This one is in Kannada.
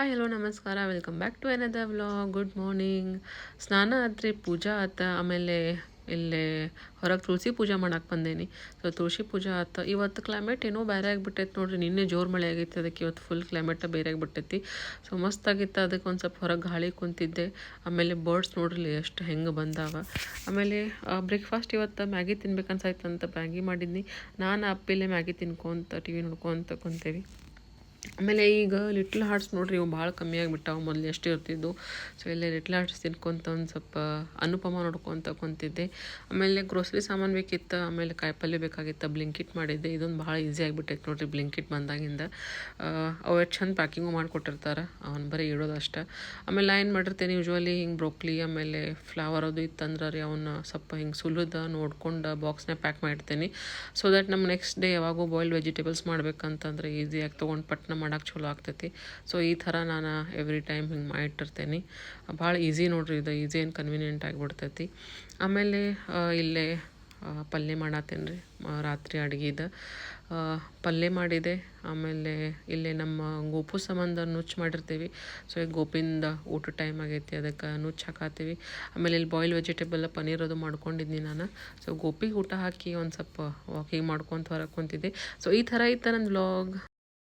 ಹಾಯ್ ಹಲೋ ನಮಸ್ಕಾರ welcome back to another vlog. Good morning. ಸ್ನಾನ ಆತ್ರಿ, ಪೂಜಾ ಆತ, ಆಮೇಲೆ ಇಲ್ಲೇ ಹೊರಗೆ ತುಳಸಿ ಪೂಜೆ ಮಾಡಕ್ಕೆ ಬಂದೇನಿ. ಸೊ ತುಳಸಿ ಪೂಜೆ ಆತ. ಇವತ್ತು ಕ್ಲೈಮೇಟ್ ಏನೋ ಬೇರೆ ಆಗಿಬಿಟ್ಟೈತೆ ನೋಡ್ರಿ. ನಿನ್ನೆ ಜೋರು ಮಳೆ ಆಗೈತೆ, ಅದಕ್ಕೆ ಇವತ್ತು ಫುಲ್ ಕ್ಲೈಮೇಟ ಬೇರೆ ಆಗಿಬಿಟ್ಟೈತಿ. ಸೊ ಮಸ್ತಾಗಿತ್ತು. ಅದಕ್ಕೆ ಒಂದು ಸ್ವಲ್ಪ ಹೊರಗೆ ಗಾಳಿ ಕುಂತಿದ್ದೆ. ಆಮೇಲೆ ಬರ್ಡ್ಸ್ ನೋಡ್ರಿ ಎಷ್ಟು ಹೆಂಗೆ ಬಂದಾವ. ಆಮೇಲೆ ಬ್ರೇಕ್ಫಾಸ್ಟ್ ಇವತ್ತು ಮ್ಯಾಗಿ ತಿನ್ಬೇಕನ್ಸಾಯ್ತಂತ ಮ್ಯಾಗಿ ಮಾಡಿದ್ನಿ. ನಾನು ಅಪ್ಪಿಲ್ಲೇ ಮ್ಯಾಗಿ ತಿನ್ಕೊಂತ ಟಿ ವಿ ನೋಡ್ಕೊತ ಕುಂತೇವಿ. ಆಮೇಲೆ ಈಗ ಲಿಟ್ಲ್ ಹಾರ್ಟ್ಸ್ ನೋಡ್ರಿ, ಇವು ಭಾಳ ಕಮ್ಮಿ ಆಗಿಬಿಟ್ಟಾವ. ಮೊದಲು ಎಷ್ಟು ಇರ್ತಿದ್ದು. ಸೊ ಇಲ್ಲೇ ಲಿಟ್ಲ್ ಹಾರ್ಟ್ಸ್ ತಿನ್ಕೊತ ಒಂದು ಸ್ವಲ್ಪ ಅನುಪಮ ನೋಡ್ಕೊತ ಕುಂತಿದ್ದೆ. ಆಮೇಲೆ ಗ್ರೋಸರಿ ಸಾಮಾನು ಬೇಕಿತ್ತು, ಆಮೇಲೆ ಕಾಯಿಪಲ್ಯ ಬೇಕಾಗಿತ್ತು, ಬ್ಲಿಂಕಿಟ್ ಮಾಡಿದ್ದೆ. ಇದೊಂದು ಭಾಳ ಈಸಿ ಆಗಿಬಿಟ್ಟೈತೆ ನೋಡ್ರಿ ಬ್ಲಿಂಕಿಟ್ ಬಂದಾಗಿಂದ. ಅವು ಎಷ್ಟು ಚಂದ ಪ್ಯಾಕಿಂಗು ಮಾಡಿಕೊಟ್ಟಿರ್ತಾರೆ, ಅವ್ನು ಬರೀ ಇಡೋದು ಅಷ್ಟೇ. ಆಮೇಲೆ ನಾ ಏನು ಮಾಡಿರ್ತೇನೆ ಯೂಶ್ವಲಿ ಹಿಂಗೆ ಬ್ರೋಕ್ಲಿ ಆಮೇಲೆ ಫ್ಲವರ್ ಅದು ಇತ್ತಂದ್ರೆ ರೀ ಅವನ್ನ ಸ್ವಲ್ಪ ಹಿಂಗೆ ಸುಲಿದ ನೋಡ್ಕೊಂಡು ಬಾಕ್ಸ್ನಾಗ ಪ್ಯಾಕ್ ಮಾಡಿರ್ತೀನಿ. ಸೊ ದ್ಯಾಟ್ ನಮ್ಮ ನೆಕ್ಸ್ಟ್ ಡೇ ಯಾವಾಗೂ ಬಾಯ್ಲ್ಡ್ ವೆಜಿಟೇಬಲ್ಸ್ ಮಾಡ್ಬೇಕಂತಂದ್ರೆ ಈಸಿಯಾಗಿ ತೊಗೊಂಡು ಪಟ್ನ ಮಾಡೋಕೆ ಚಲೋ ಆಗ್ತೈತಿ. ಸೊ ಈ ಥರ ನಾನು ಎವ್ರಿ ಟೈಮ್ ಹಿಂಗೆ ಮಾಡಿಟ್ಟಿರ್ತೇನೆ. ಭಾಳ ಈಸಿ ನೋಡ್ರಿ, ಇದು ಈಸಿ ಆ್ಯಂಡ್ ಕನ್ವೀನಿಯೆಂಟ್ ಆಗಿಬಿಡ್ತೈತಿ. ಆಮೇಲೆ ಇಲ್ಲೇ ಪಲ್ಯ ಮಾಡತ್ತೇನೆ ರೀ, ರಾತ್ರಿ ಅಡುಗೆದು ಪಲ್ಯ ಮಾಡಿದೆ. ಆಮೇಲೆ ಇಲ್ಲೇ ನಮ್ಮ ಗೋಪು ಸಂಬಂಧ ನುಚ್ಚು ಮಾಡಿರ್ತೀವಿ. ಸೊ ಈಗ ಗೋಪಿಂದ ಊಟ ಟೈಮ್ ಆಗೈತಿ, ಅದಕ್ಕೆ ನುಚ್ಚು ಹಾಕತ್ತೀವಿ. ಆಮೇಲೆ ಇಲ್ಲಿ ಬಾಯ್ಲ್ ವೆಜಿಟೇಬಲ್ ಪನ್ನೀರ್ ಅದು ಮಾಡ್ಕೊಂಡಿದ್ನಿ ನಾನು. ಸೊ ಗೋಪಿಗೆ ಊಟ ಹಾಕಿ ಒಂದು ಸ್ವಲ್ಪ ವಾಕಿಂಗ್ ಮಾಡ್ಕೊತ ಹೊರಗೆ ಕುಂತಿದ್ದೆ. ಸೊ ಈ ಥರ ಇತ್ತು ನನ್ನ ವ್ಲಾಗ್.